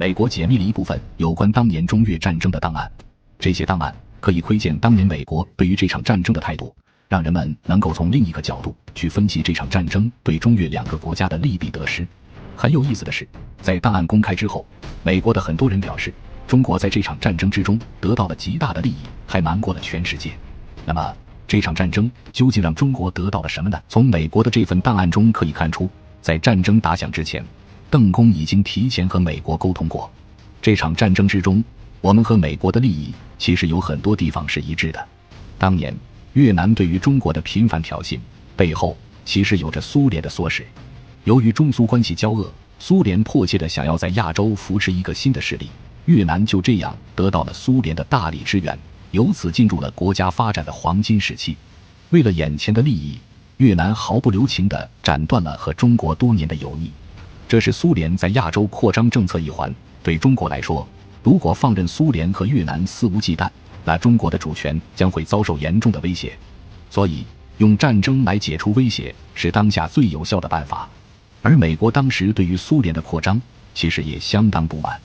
美国解密了一部分有关当年中越战争的档案，这些档案可以窥见当年美国对于这场战争的态度，让人们能够从另一个角度去分析这场战争对中越两个国家的利弊得失。很有意思的是，在档案公开之后，美国的很多人表示，中国在这场战争之中得到了极大的利益，还瞒过了全世界。那么这场战争究竟让中国得到了什么呢？从美国的这份档案中可以看出，在战争打响之前，邓公已经提前和美国沟通过。这场战争之中，我们和美国的利益其实有很多地方是一致的。当年越南对于中国的频繁挑衅，背后其实有着苏联的唆使。由于中苏关系交恶，苏联迫切地想要在亚洲扶持一个新的势力，越南就这样得到了苏联的大力支援，由此进入了国家发展的黄金时期。为了眼前的利益，越南毫不留情地斩断了和中国多年的友谊。这是苏联在亚洲扩张政策一环。对中国来说，如果放任苏联和越南肆无忌惮，那中国的主权将会遭受严重的威胁。所以用战争来解除威胁是当下最有效的办法。而美国当时对于苏联的扩张其实也相当不满，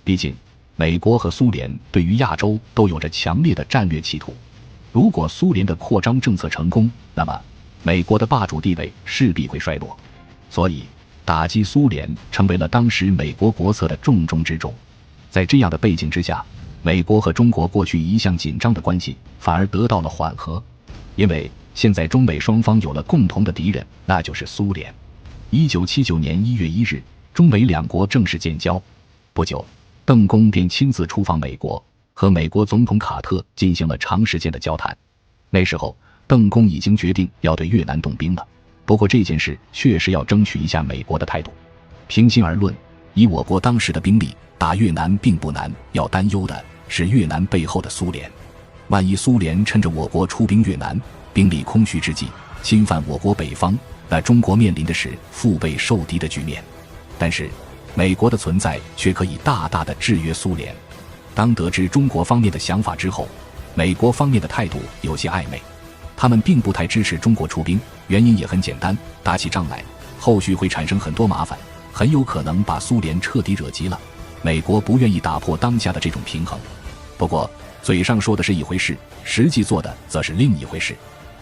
毕竟美国和苏联对于亚洲都有着强烈的战略企图。如果苏联的扩张政策成功，那么美国的霸主地位势必会衰落。所以打击苏联成为了当时美国国策的重中之重。在这样的背景之下，美国和中国过去一向紧张的关系反而得到了缓和，因为现在中美双方有了共同的敌人，那就是苏联。1979年1月1日，中美两国正式建交。不久，邓公便亲自出访美国，和美国总统卡特进行了长时间的交谈。那时候，邓公已经决定要对越南动兵了。不过这件事确实要争取一下美国的态度。平心而论，以我国当时的兵力，打越南并不难，要担忧的是越南背后的苏联。万一苏联趁着我国出兵越南，兵力空虚之际，侵犯我国北方，那中国面临的是腹背受敌的局面。但是美国的存在却可以大大的制约苏联。当得知中国方面的想法之后，美国方面的态度有些暧昧，他们并不太支持中国出兵，原因也很简单，打起仗来后续会产生很多麻烦，很有可能把苏联彻底惹急了。美国不愿意打破当下的这种平衡。不过嘴上说的是一回事，实际做的则是另一回事。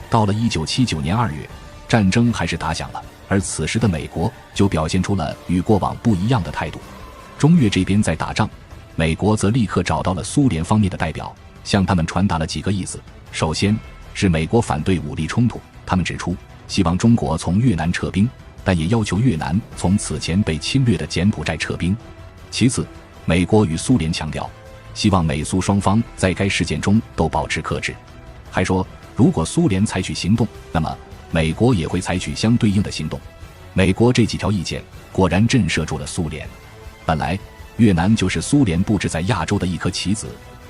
到了1979年2月，战争还是打响了，而此时的美国就表现出了与过往不一样的态度。中越这边在打仗，美国则立刻找到了苏联方面的代表，向他们传达了几个意思。首先是美国反对武力冲突，他们指出希望中国从越南撤兵，但也要求越南从此前被侵略的柬埔寨撤兵。其次，美国与苏联强调希望美苏双方在该事件中都保持克制，还说如果苏联采取行动，那么美国也会采取相对应的行动。美国这几条意见果然震慑住了苏联。本来越南就是苏联布置在亚洲的一颗棋子，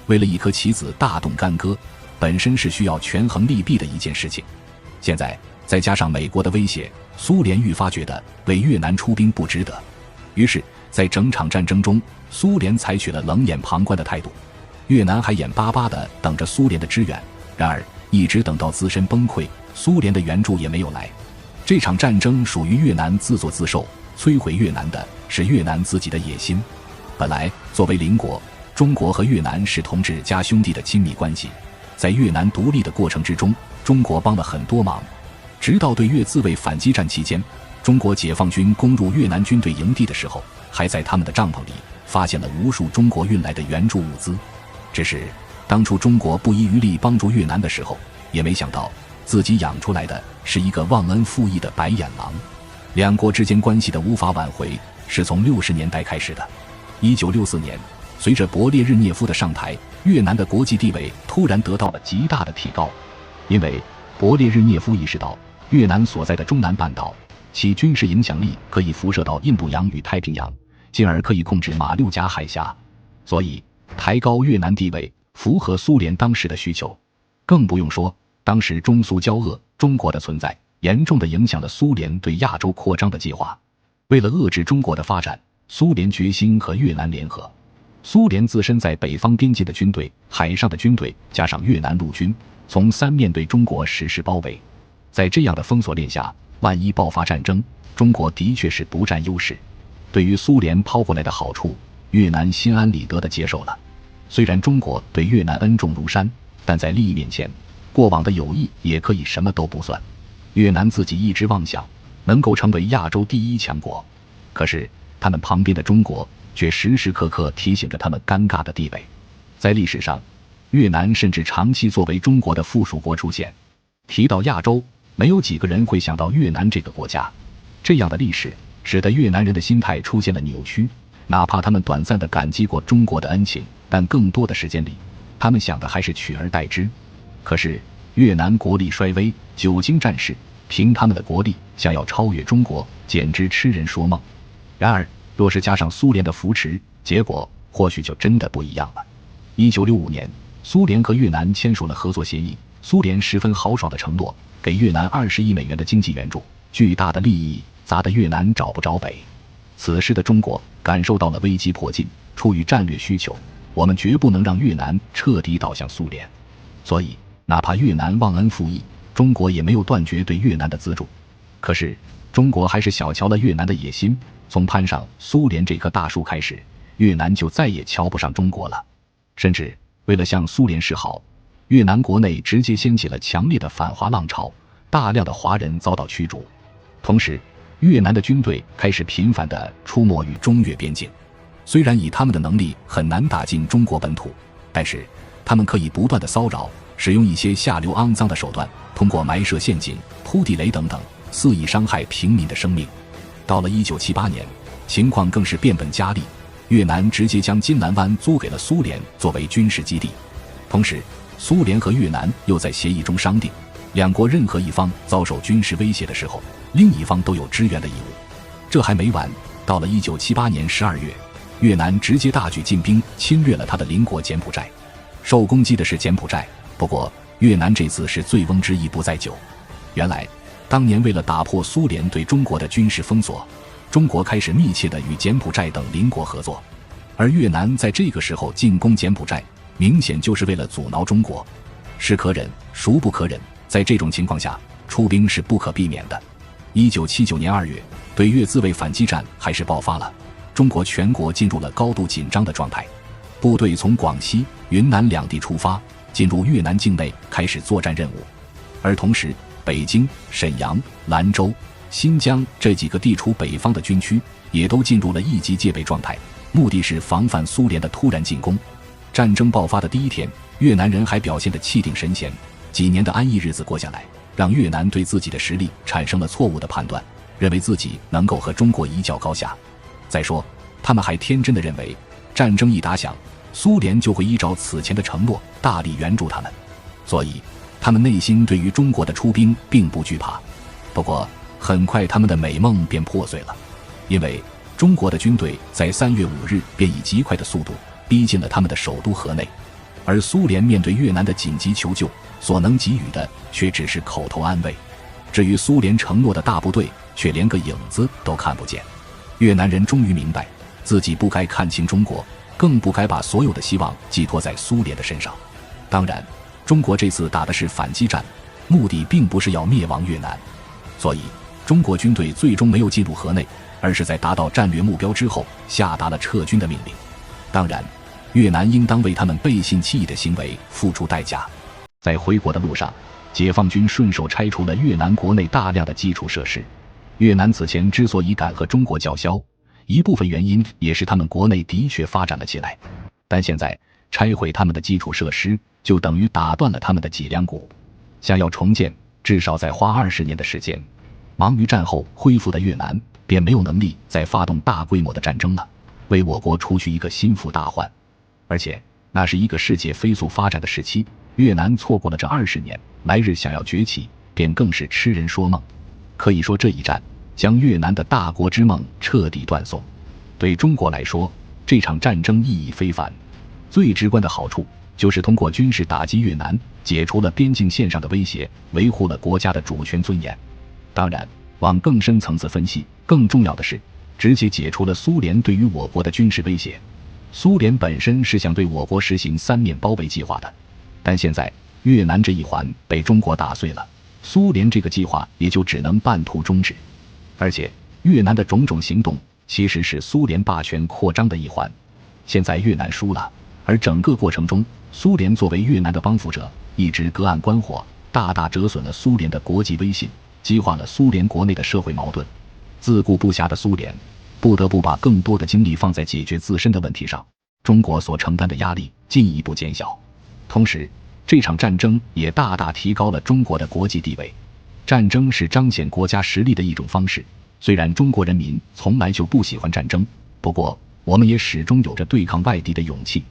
为了一颗棋子大动干戈，本身是需要权衡利弊的一件事情。现在再加上美国的威胁，苏联愈发觉得为越南出兵不值得。于是在整场战争中，苏联采取了冷眼旁观的态度，越南还眼巴巴地等着苏联的支援。然而一直等到自身崩溃，苏联的援助也没有来。这场战争属于越南自作自受，摧毁越南的是越南自己的野心。本来作为邻国，中国和越南是同志加兄弟的亲密关系，在越南独立的过程之中，中国帮了很多忙。直到对越自卫反击战期间，中国解放军攻入越南军队营地的时候，还在他们的帐篷里发现了无数中国运来的援助物资。只是当初中国不遗余力帮助越南的时候，也没想到自己养出来的是一个忘恩负义的白眼狼。两国之间关系的无法挽回是从60年代开始的。1964年，随着勃列日涅夫的上台，越南的国际地位突然得到了极大的提高。因为勃列日涅夫意识到越南所在的中南半岛，其军事影响力可以辐射到印度洋与太平洋，进而可以控制马六甲海峡，所以抬高越南地位符合苏联当时的需求。更不用说当时中苏交恶，中国的存在严重地影响了苏联对亚洲扩张的计划。为了遏制中国的发展，苏联决心和越南联合。苏联自身在北方边界的军队、海上的军队加上越南陆军，从三面对中国实施包围。在这样的封锁链下，万一爆发战争，中国的确是不占优势。对于苏联抛过来的好处，越南心安理得地接受了。虽然中国对越南恩重如山，但在利益面前，过往的友谊也可以什么都不算。越南自己一直妄想能够成为亚洲第一强国，可是他们旁边的中国却时时刻刻提醒着他们尴尬的地位。在历史上，越南甚至长期作为中国的附属国出现。提到亚洲，没有几个人会想到越南这个国家。这样的历史使得越南人的心态出现了扭曲，哪怕他们短暂地感激过中国的恩情，但更多的时间里，他们想的还是取而代之。可是越南国力衰微，久经战事，凭他们的国力想要超越中国，简直痴人说梦。然而若是加上苏联的扶持，结果或许就真的不一样了。1965年，苏联和越南签署了合作协议，苏联十分豪爽地承诺给越南20亿美元的经济援助，巨大的利益砸得越南找不着北。此时的中国感受到了危机迫近，出于战略需求，我们绝不能让越南彻底倒向苏联。所以哪怕越南忘恩负义，中国也没有断绝对越南的资助。可是中国还是小瞧了越南的野心，从攀上苏联这棵大树开始，越南就再也瞧不上中国了。甚至为了向苏联示好，越南国内直接掀起了强烈的反华浪潮，大量的华人遭到驱逐。同时越南的军队开始频繁地出没于中越边境。虽然以他们的能力很难打进中国本土，但是他们可以不断地骚扰，使用一些下流肮脏的手段，通过埋设陷阱、铺地雷等等，肆意伤害平民的生命。到了1978年，情况更是变本加厉，越南直接将金兰湾租给了苏联作为军事基地。同时苏联和越南又在协议中商定，两国任何一方遭受军事威胁的时候，另一方都有支援的义务。这还没完，到了1978年12月，越南直接大举进兵侵略了他的邻国柬埔寨。受攻击的是柬埔寨，不过越南这次是醉翁之意不在酒。原来当年为了打破苏联对中国的军事封锁，中国开始密切地与柬埔寨等邻国合作，而越南在这个时候进攻柬埔寨，明显就是为了阻挠中国。是可忍孰不可忍，在这种情况下，出兵是不可避免的。1979年2月，对越自卫反击战还是爆发了，中国全国进入了高度紧张的状态。部队从广西、云南两地出发，进入越南境内开始作战任务。而同时北京、沈阳、兰州、新疆这几个地处北方的军区也都进入了一级戒备状态，目的是防范苏联的突然进攻。战争爆发的第一天，越南人还表现得气定神闲，几年的安逸日子过下来，让越南对自己的实力产生了错误的判断，认为自己能够和中国一较高下。再说他们还天真地认为战争一打响，苏联就会依照此前的承诺大力援助他们，所以他们内心对于中国的出兵并不惧怕。不过很快他们的美梦便破碎了，因为中国的军队在3月5日便以极快的速度逼近了他们的首都河内，而苏联面对越南的紧急求救，所能给予的却只是口头安慰。至于苏联承诺的大部队，却连个影子都看不见。越南人终于明白，自己不该看轻中国，更不该把所有的希望寄托在苏联的身上。当然，中国这次打的是反击战，目的并不是要灭亡越南，所以中国军队最终没有进入河内，而是在达到战略目标之后下达了撤军的命令。当然，越南应当为他们背信弃义的行为付出代价。在回国的路上，解放军顺手拆除了越南国内大量的基础设施。越南此前之所以敢和中国叫嚣，一部分原因也是他们国内的确发展了起来，但现在拆毁他们的基础设施，就等于打断了他们的脊梁骨。想要重建，至少再花20年的时间。忙于战后恢复的越南便没有能力再发动大规模的战争了，为我国除去一个心腹大患。而且那是一个世界飞速发展的时期，越南错过了这20年，来日想要崛起便更是痴人说梦。可以说这一战将越南的大国之梦彻底断送。对中国来说，这场战争意义非凡，最直观的好处就是通过军事打击越南，解除了边境线上的威胁，维护了国家的主权尊严。当然，往更深层次分析，更重要的是直接解除了苏联对于我国的军事威胁。苏联本身是想对我国实行3面包围计划的，但现在越南这一环被中国打碎了，苏联这个计划也就只能半途终止。而且越南的种种行动其实是苏联霸权扩张的一环，现在越南输了，而整个过程中，苏联作为越南的帮扶者，一直隔岸观火，大大折损了苏联的国际威信，激化了苏联国内的社会矛盾。自顾不暇的苏联不得不把更多的精力放在解决自身的问题上，中国所承担的压力进一步减小。同时，这场战争也大大提高了中国的国际地位。战争是彰显国家实力的一种方式，虽然中国人民从来就不喜欢战争，不过我们也始终有着对抗外敌的勇气。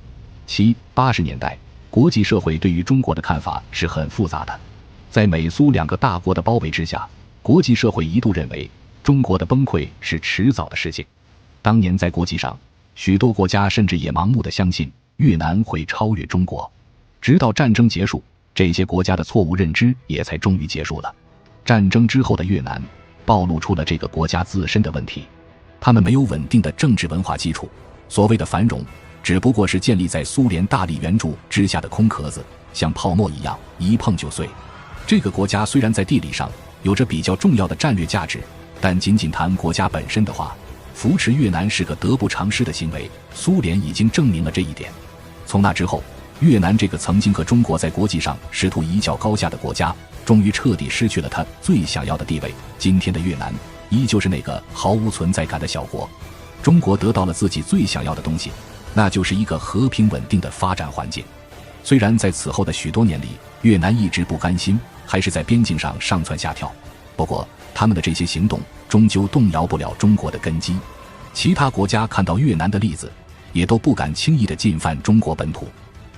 80年代，国际社会对于中国的看法是很复杂的。在美苏两个大国的包围之下，国际社会一度认为中国的崩溃是迟早的事情。当年在国际上，许多国家甚至也盲目地相信越南会超越中国。直到战争结束，这些国家的错误认知也才终于结束了。战争之后的越南暴露出了这个国家自身的问题，他们没有稳定的政治文化基础，所谓的繁荣只不过是建立在苏联大力援助之下的空壳子，像泡沫一样一碰就碎。这个国家虽然在地理上有着比较重要的战略价值，但仅仅谈国家本身的话，扶持越南是个得不偿失的行为，苏联已经证明了这一点。从那之后，越南这个曾经和中国在国际上试图一较高下的国家，终于彻底失去了他最想要的地位。今天的越南依旧是那个毫无存在感的小国。中国得到了自己最想要的东西，那就是一个和平稳定的发展环境。虽然在此后的许多年里，越南一直不甘心，还是在边境上上蹿下跳，不过他们的这些行动终究动摇不了中国的根基。其他国家看到越南的例子，也都不敢轻易地进犯中国本土，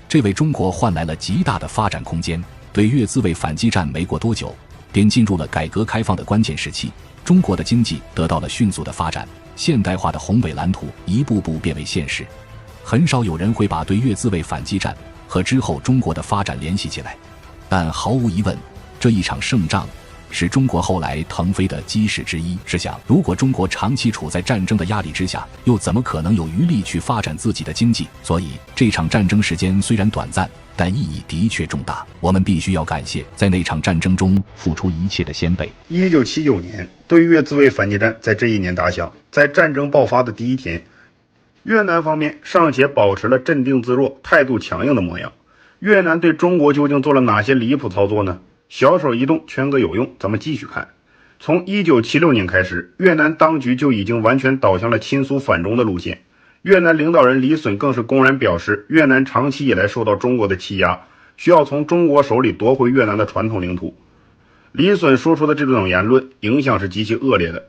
这为中国换来了极大的发展空间。对越自卫反击战没过多久，便进入了改革开放的关键时期，中国的经济得到了迅速的发展，现代化的宏伟蓝图一步步变为现实。很少有人会把对越自卫反击战和之后中国的发展联系起来，但毫无疑问，这一场胜仗是中国后来腾飞的基石之一。试想，如果中国长期处在战争的压力之下，又怎么可能有余力去发展自己的经济？所以这场战争时间虽然短暂，但意义的确重大。我们必须要感谢在那场战争中付出一切的先辈。1979年，对越自卫反击战在这一年打响。在战争爆发的第一天，越南方面尚且保持了镇定自若、态度强硬的模样。越南对中国究竟做了哪些离谱操作呢？小手一动，全哥有用。咱们继续看。从1976年开始，越南当局就已经完全倒向了亲苏反中的路线。越南领导人李隼更是公然表示，越南长期以来受到中国的欺压，需要从中国手里夺回越南的传统领土。李隼说出的这种言论影响是极其恶劣的。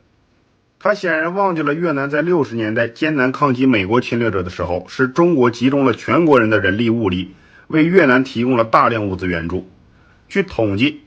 他显然忘记了越南在60年代艰难抗击美国侵略者的时候，是中国集中了全国人的人力物力，为越南提供了大量物资援助。据统计，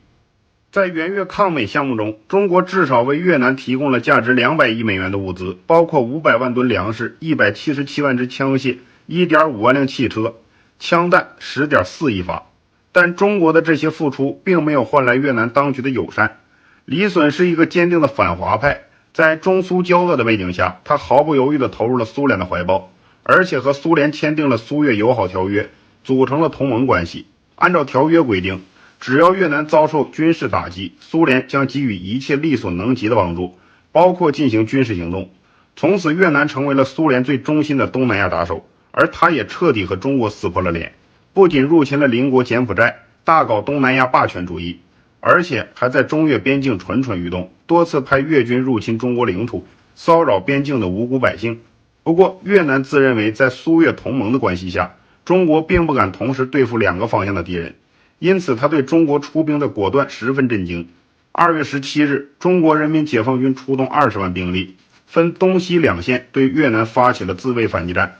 在援越抗美项目中，中国至少为越南提供了价值200亿美元的物资，包括500万吨粮食、177万支枪械、1.5万辆汽车、枪弹10.4亿发。但中国的这些付出并没有换来越南当局的友善。李隼是一个坚定的反华派，在中苏交恶的背景下，他毫不犹豫地投入了苏联的怀抱，而且和苏联签订了苏越友好条约，组成了同盟关系。按照条约规定，只要越南遭受军事打击，苏联将给予一切力所能及的帮助，包括进行军事行动。从此，越南成为了苏联最忠心的东南亚打手，而他也彻底和中国撕破了脸，不仅入侵了邻国柬埔寨，大搞东南亚霸权主义，而且还在中越边境蠢蠢欲动，多次派越军入侵中国领土，骚扰边境的无辜百姓。不过，越南自认为在苏越同盟的关系下，中国并不敢同时对付2个方向的敌人，因此他对中国出兵的果断十分震惊。2月17日，中国人民解放军出动20万兵力，分东西2线对越南发起了自卫反击战。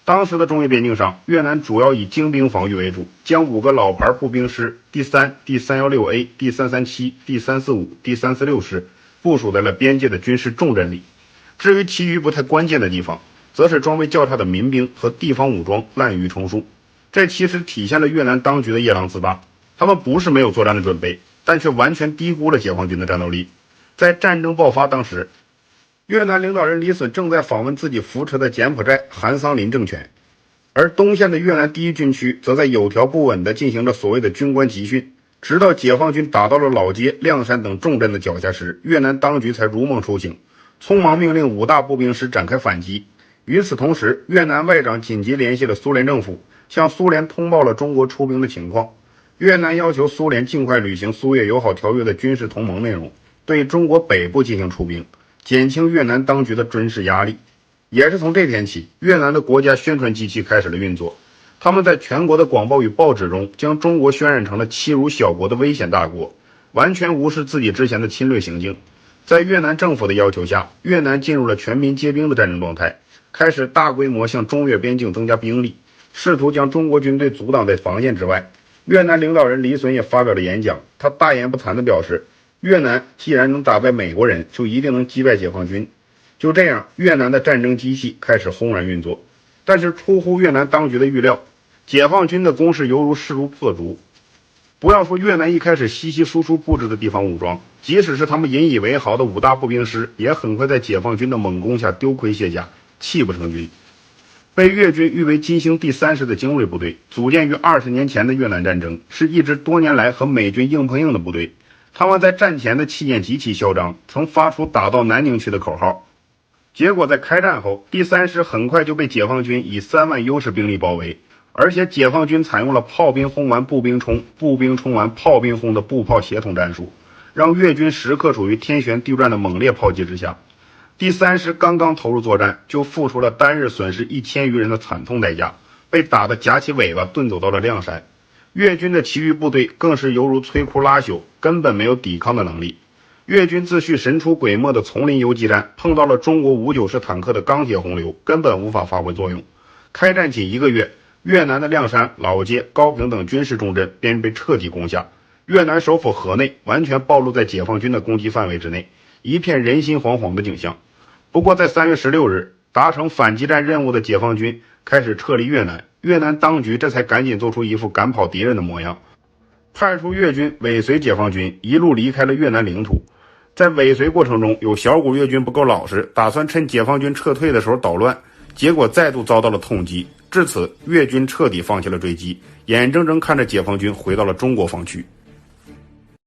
当时的中越边境上，越南主要以精兵防御为主，将5个老牌步兵师第3、第 316A、第337、第345、第346师部署在了边界的军事重镇里。至于其余不太关键的地方，则是装备较差的民兵和地方武装滥竽充数。这其实体现了越南当局的夜郎自大，他们不是没有作战的准备，但却完全低估了解放军的战斗力。在战争爆发当时，越南领导人李隼正在访问自己扶持的柬埔寨韩桑林政权，而东线的越南第一军区则在有条不紊地进行着所谓的军官集训，直到解放军打到了老街、亮山等重镇的脚下时，越南当局才如梦初醒，匆忙命令5大步兵师展开反击。与此同时，越南外长紧急联系了苏联政府，向苏联通报了中国出兵的情况。越南要求苏联尽快履行苏越友好条约的军事同盟内容，对中国北部进行出兵，减轻越南当局的军事压力。也是从这天起，越南的国家宣传机器开始了运作。他们在全国的广播与报纸中，将中国渲染成了欺辱小国的危险大国，完全无视自己之前的侵略行径。在越南政府的要求下，越南进入了全民皆兵的战争状态，开始大规模向中越边境增加兵力，试图将中国军队阻挡在防线之外。越南领导人李隼也发表了演讲，他大言不惭地表示，越南既然能打败美国人，就一定能击败解放军。就这样，越南的战争机器开始轰然运作。但是出乎越南当局的预料，解放军的攻势犹如势如破竹。不要说越南一开始稀稀疏疏布置的地方武装，即使是他们引以为豪的五大步兵师，也很快在解放军的猛攻下丢盔卸甲，泣不成军。被越军誉为金星第3师的精锐部队，组建于20年前的越南战争，是一支多年来和美军硬碰硬的部队。他们在战前的气焰极其嚣张，曾发出打到南宁去的口号。结果在开战后，第3师很快就被解放军以3万优势兵力包围，而且解放军采用了炮兵轰完步兵冲，步兵冲完炮兵轰的步炮协同战术，让越军时刻处于天旋地转的猛烈炮击之下。第3师刚刚投入作战，就付出了单日损失1000余人的惨痛代价，被打得夹起尾巴遁走到了谅山。越军的其余部队更是犹如摧枯拉朽，根本没有抵抗的能力。越军自诩神出鬼没的丛林游击战，碰到了中国59式坦克的钢铁洪流，根本无法发挥作用。开战仅1个月，越南的谅山、老街、高平等军事重镇便被彻底攻下，越南首府河内完全暴露在解放军的攻击范围之内，一片人心惶惶的景象。不过在3月16日，达成反击战任务的解放军开始撤离越南，越南当局这才赶紧做出一副赶跑敌人的模样，派出越军尾随解放军一路离开了越南领土。在尾随过程中，有小股越军不够老实，打算趁解放军撤退的时候捣乱，结果再度遭到了痛击。至此，越军彻底放弃了追击，眼睁睁看着解放军回到了中国方区。